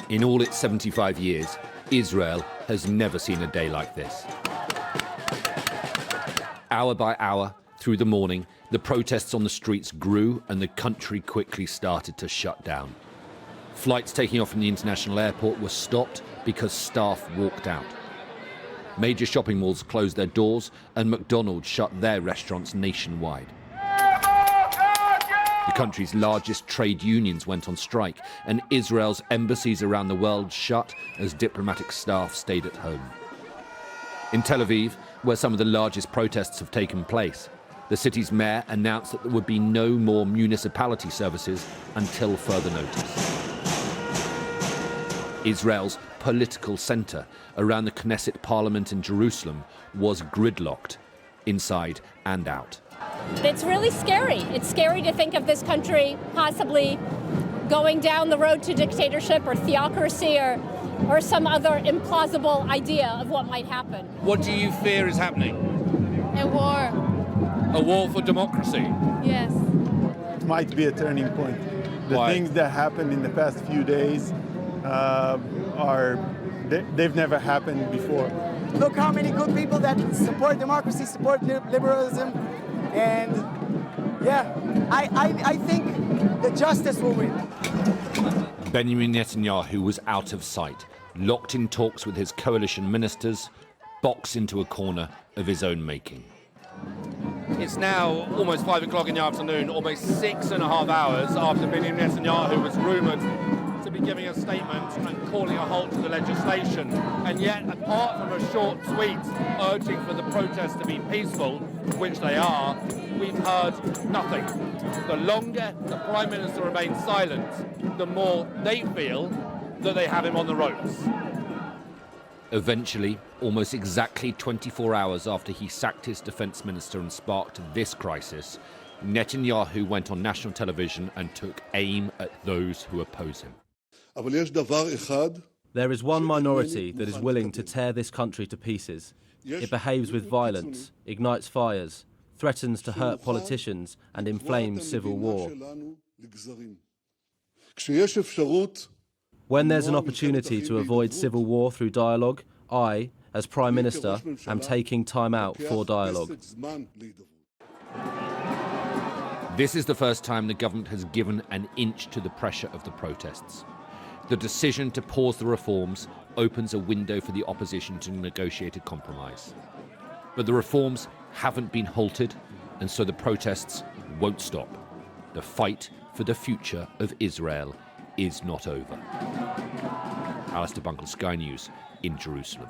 In all its 75 years, Israel has never seen a day like this. Hour by hour, through the morning, the protests on the streets grew and the country quickly started to shut down. Flights taking off from the international airport were stopped because staff walked out. Major shopping malls closed their doors and McDonald's shut their restaurants nationwide. The country's largest trade unions went on strike, and Israel's embassies around the world shut as diplomatic staff stayed at home. In Tel Aviv, where some of the largest protests have taken place, the city's mayor announced that there would be no more municipality services until further notice. Israel's political centre around the Knesset parliament in Jerusalem was gridlocked, inside and out. It's really scary. It's scary to think of this country possibly going down the road to dictatorship or theocracy or some other implausible idea of what might happen. What do you fear is happening? A war. A war for democracy? Yes. It might be a turning point. Why? Things that happened in the past few days they've never happened before. Look how many good people that support democracy, support liberalism, and yeah, I think the justice will win. Benjamin Netanyahu was out of sight, locked in talks with his coalition ministers, boxed into a corner of his own making. It's now almost 5 o'clock in the afternoon, almost 6.5 hours after Benjamin Netanyahu was rumoured to be giving a statement and calling a halt to the legislation. And yet, apart from a short tweet urging for the protests to be peaceful, which they are, we've heard nothing. The longer the Prime Minister remains silent, the more they feel that they have him on the ropes. Eventually, almost exactly 24 hours after he sacked his defence minister and sparked this crisis, Netanyahu went on national television and took aim at those who oppose him. There is one minority that is willing to tear this country to pieces. It behaves with violence, ignites fires, threatens to hurt politicians and inflames civil war. When there's an opportunity to avoid civil war through dialogue, I, as Prime Minister, am taking time out for dialogue. This is the first time the government has given an inch to the pressure of the protests. The decision to pause the reforms opens a window for the opposition to negotiate a compromise. But the reforms haven't been halted, and so the protests won't stop. The fight for the future of Israel is not over. Alistair Bunkle, Sky News in Jerusalem.